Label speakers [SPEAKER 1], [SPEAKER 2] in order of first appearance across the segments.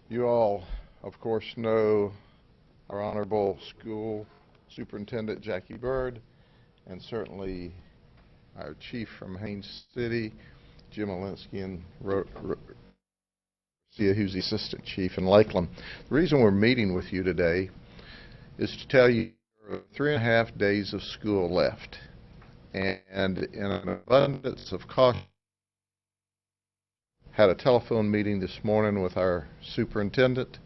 [SPEAKER 1] You all, of course, know our Honorable School Superintendent Jackie Bird, and certainly our Chief from Haines City, Jim Alinsky, and who's the Assistant Chief in Lakeland. The reason we're meeting with you today is to tell you there are 3.5 days of school left, and in an abundance of caution, had a telephone meeting this morning with our superintendent,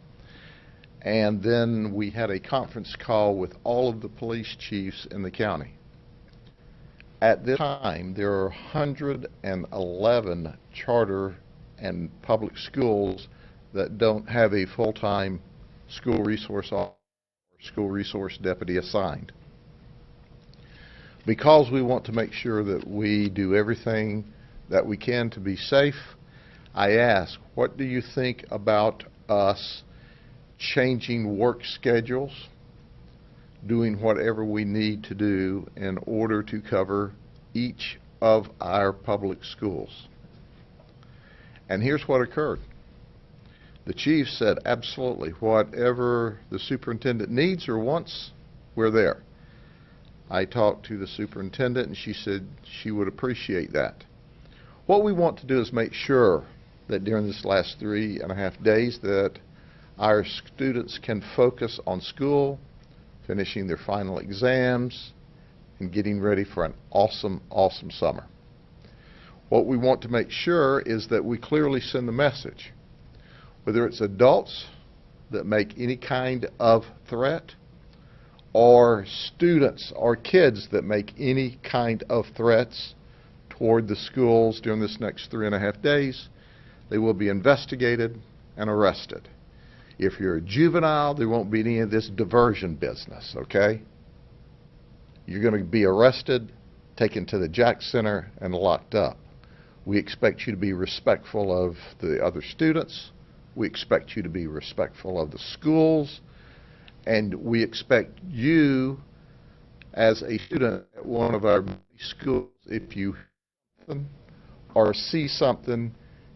[SPEAKER 1] and then we had a conference call with all of the police chiefs in the county. At this time, there are 111 charter and public schools that don't have a full-time school resource officer or school resource deputy assigned. Because we want to make sure that we do everything that we can to be safe, I ask, what do you think about us changing work schedules, doing whatever we need to do in order to cover each of our public schools? And here's what occurred. The chief said, absolutely, whatever the superintendent needs or wants, we're there. I talked to the superintendent, and she said she would appreciate that. What we want to do is make sure that during this last 3.5 days that our students can focus on school, finishing their final exams, and getting ready for an awesome, awesome summer. What we want to make sure is that we clearly send the message, whether it's adults that make any kind of threat, or students or kids that make any kind of threats toward the schools during this next 3.5 days, they will be investigated and arrested. If you're a juvenile, there won't be any of this diversion business, okay? You're going to be arrested, taken to the Jack Center, and locked up. We expect you to be respectful of the other students. We expect you to be respectful of the schools. And we expect you, as a student at one of our schools, if you hear something or see something,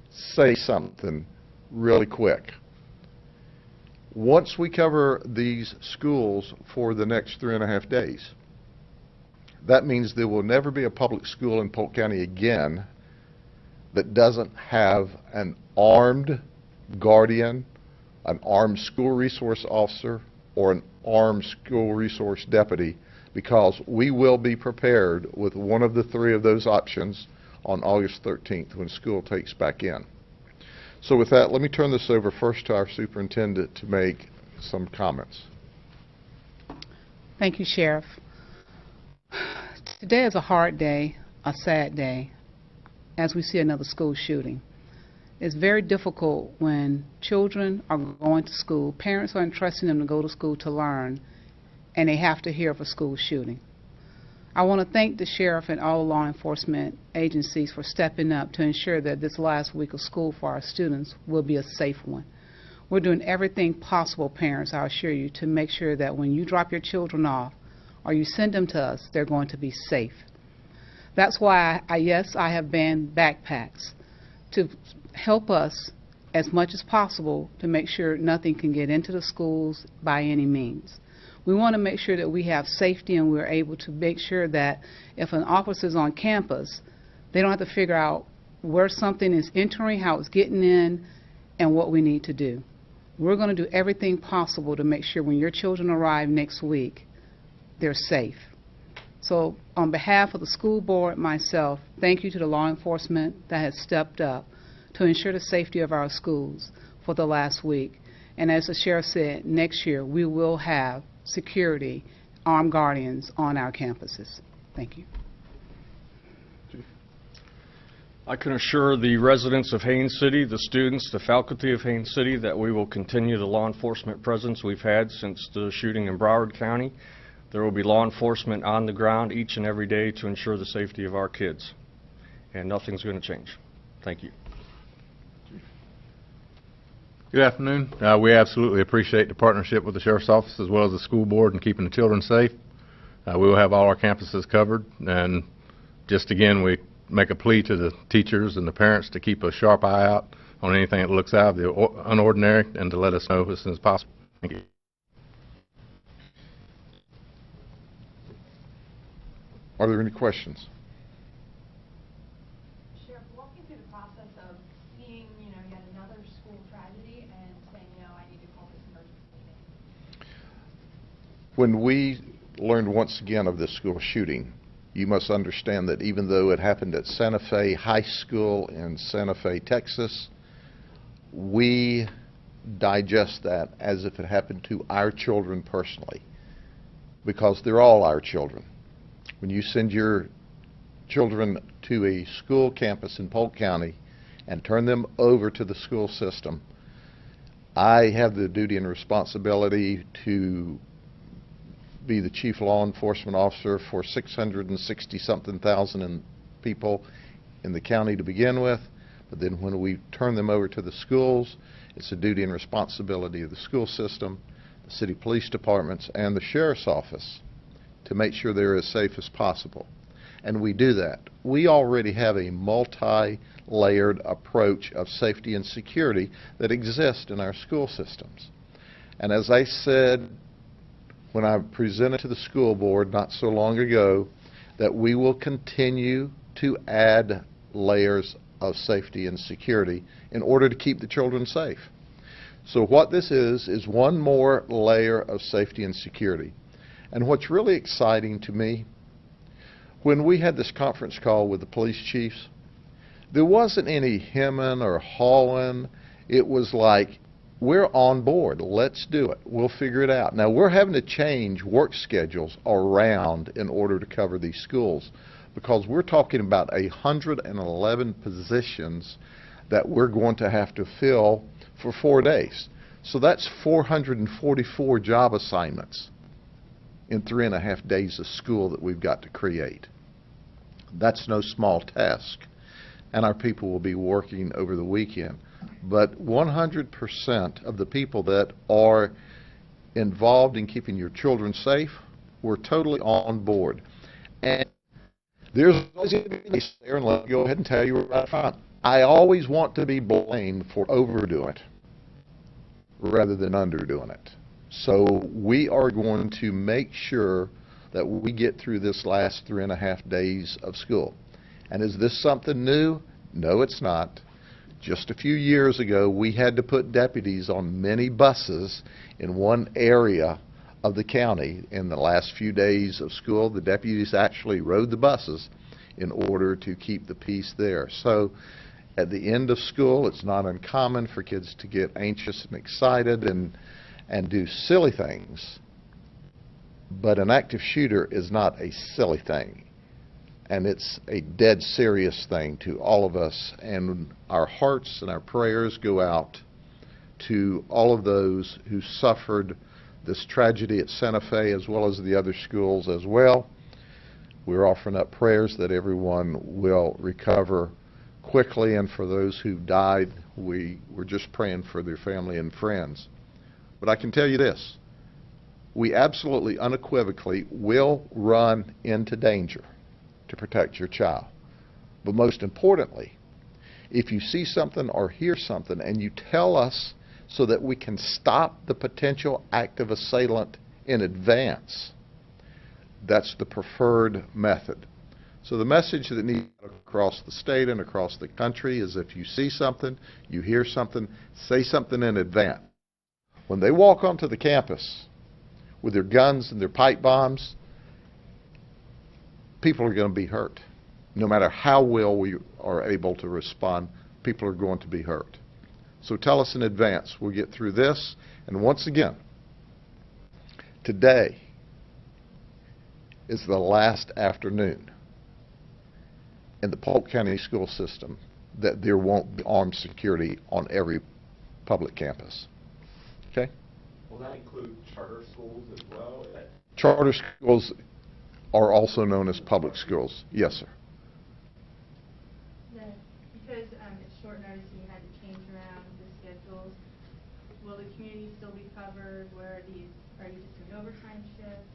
[SPEAKER 1] say something really quick. Once we cover these schools for the next 3.5 days, that means there will never be a public school in Polk County again that doesn't have an armed guardian, an armed school resource officer, or an armed school resource deputy, because we will be prepared with one of the 3 of those options on August 13th when school takes back in. So with that, let me turn this over first to our superintendent to make some comments.
[SPEAKER 2] Thank you, Sheriff. Today is a hard day, a sad day, as we see another school shooting. It's very difficult when children are going to school, parents are entrusting them to go to school to learn, and they have to hear of a school shooting. I want to thank the sheriff and all law enforcement agencies for stepping up to ensure that this last week of school for our students will be a safe one. We're doing everything possible, parents, I assure you, to make sure that when you drop your children off or you send them to us, they're going to be safe. That's why, I have banned backpacks to help us as much as possible to make sure nothing can get into the schools by any means. We want to make sure that we have safety, and we're able to make sure that if an officer is on campus, they don't have to figure out where something is entering, how it's getting in, and what we need to do. We're going to do everything possible to make sure when your children arrive next week, they're safe. So on behalf of the school board, myself, thank you to the law enforcement that has stepped up to ensure the safety of our schools for the last week. And as the sheriff said, next year we will have security, armed guardians on our campuses. Thank you.
[SPEAKER 3] I can assure the residents of Haines City, the students, the faculty of Haines City, that we will continue the law enforcement presence we've had since the shooting in Broward County. There will be law enforcement on the ground each and every day to ensure the safety of our kids. And nothing's going to change. Thank you.
[SPEAKER 4] Good afternoon. We absolutely appreciate the partnership with the Sheriff's Office as well as the school board in keeping the children safe. We will have all our campuses covered, and just again we make a plea to the teachers and the parents to keep a sharp eye out on anything that looks out of the unordinary and to let us know as soon as possible. Thank you.
[SPEAKER 1] Are there any questions?
[SPEAKER 5] Sheriff, walk me through the process of seeing, yet another school tragedy and saying, I need to call this emergency meeting.
[SPEAKER 1] When we learned once again of this school shooting, you must understand that even though it happened at Santa Fe High School in Santa Fe, Texas, we digest that as if it happened to our children personally, because they're all our children. When you send your children to a school campus in Polk County and turn them over to the school system, I have the duty and responsibility to be the chief law enforcement officer for 660-something thousand people in the county to begin with. But then when we turn them over to the schools, it's the duty and responsibility of the school system, the city police departments, and the sheriff's office to make sure they're as safe as possible. And we do that. We already have a multi-layered approach of safety and security that exists in our school systems. And as I said when I presented to the school board not so long ago, that we will continue to add layers of safety and security in order to keep the children safe. So what this is one more layer of safety and security. And what's really exciting to me, when we had this conference call with the police chiefs, there wasn't any hemming or hawing. It was like, we're on board. Let's do it. We'll figure it out. Now, we're having to change work schedules around in order to cover these schools, because we're talking about 111 positions that we're going to have to fill for 4 days. So that's 444 job assignments in 3.5 days of school that we've got to create. That's no small task, and our people will be working over the weekend. But 100% of the people that are involved in keeping your children safe, we're totally on board. And there's always going to be a there, and let me go ahead and tell you right front, I always want to be blamed for overdoing it rather than underdoing it. So we are going to make sure that we get through this last 3.5 days of school. And is this something new? No, it's not. Just a few years ago, we had to put deputies on many buses in one area of the county. In the last few days of school, the deputies actually rode the buses in order to keep the peace there. So at the end of school, it's not uncommon for kids to get anxious and excited and do silly things. But an active shooter is not a silly thing. And it's a dead serious thing to all of us. And our hearts and our prayers go out to all of those who suffered this tragedy at Santa Fe, as well as the other schools as well. We're offering up prayers that everyone will recover quickly, and for those who've died, we're just praying for their family and friends. But I can tell you this, we absolutely unequivocally will run into danger to protect your child. But most importantly, if you see something or hear something and you tell us so that we can stop the potential active assailant in advance, that's the preferred method. So the message that needs across the state and across the country is, if you see something, you hear something, say something in advance. When they walk onto the campus with their guns and their pipe bombs, people are going to be hurt. No matter how well we are able to respond, people are going to be hurt. So tell us in advance. We'll get through this. And once again, today is the last afternoon in the Polk County school system that there won't be armed security on every public campus. Okay?
[SPEAKER 6] Will that include charter schools as well?
[SPEAKER 1] Charter schools are also known as public schools. Yes, sir.
[SPEAKER 5] Because it's short notice and you had to change around the schedules, will the community still be covered? Are you just doing overtime shifts?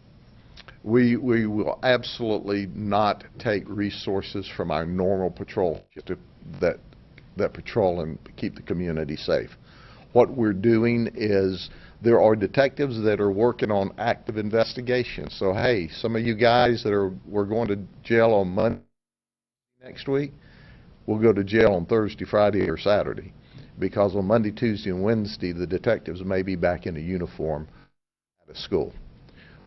[SPEAKER 1] We will absolutely not take resources from our normal patrol that that patrol and keep the community safe. What we're doing is there are detectives that are working on active investigations. So, hey, some of you guys that we're going to jail on Monday next week, we'll go to jail on Thursday, Friday, or Saturday. Because on Monday, Tuesday, and Wednesday, the detectives may be back in a uniform at a school.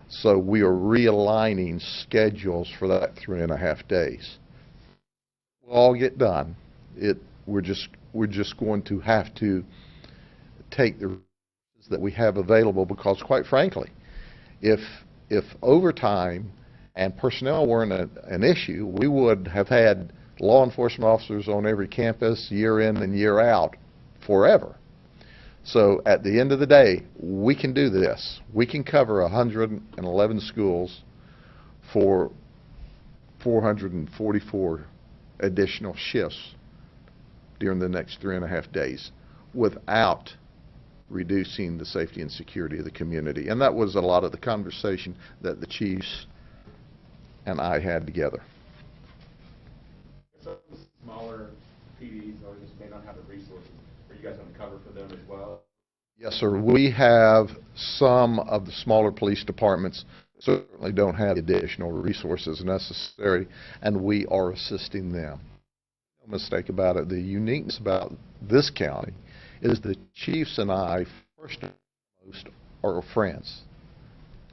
[SPEAKER 1] So we are realigning schedules for that 3.5 days. We'll all get done. We're just going to have to take the resources that we have available, because quite frankly, if overtime and personnel weren't an issue, we would have had law enforcement officers on every campus year in and year out forever. So at the end of the day, we can do this. We can cover 111 schools for 444 additional shifts during the next 3.5 days without reducing the safety and security of the community. And that was a lot of the conversation that the chiefs and I had together.
[SPEAKER 6] Some smaller PDs or just may not have the resources. Are you guys on the cover for them as well?
[SPEAKER 1] Yes, sir. We have some of the smaller police departments certainly don't have the additional resources necessary, and we are assisting them. No mistake about it. The uniqueness about this county is the chiefs and I, first and foremost, are friends,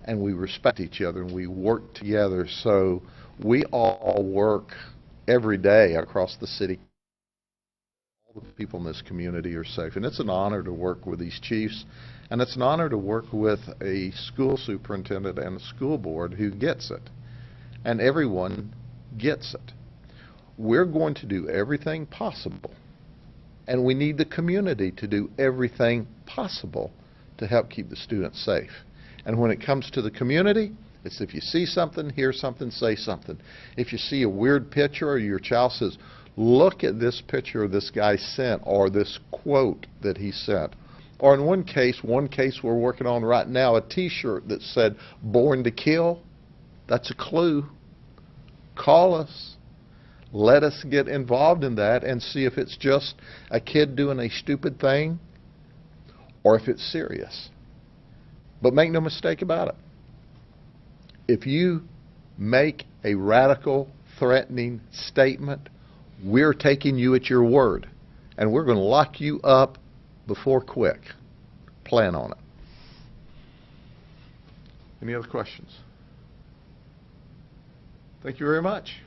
[SPEAKER 1] and we respect each other and we work together. So we all work every day across the city. All the people in this community are safe, and it's an honor to work with these chiefs, and it's an honor to work with a school superintendent and a school board who gets it, and everyone gets it. We're going to do everything possible, and we need the community to do everything possible to help keep the students safe. And when it comes to the community, it's if you see something, hear something, say something. If you see a weird picture or your child says, look at this picture this guy sent, or this quote that he sent. Or in one case we're working on right now, a t-shirt that said, "Born to Kill." That's a clue. Call us. Let us get involved in that and see if it's just a kid doing a stupid thing or if it's serious. But make no mistake about it. If you make a radical, threatening statement, we're taking you at your word, and we're going to lock you up before quick. Plan on it. Any other questions? Thank you very much.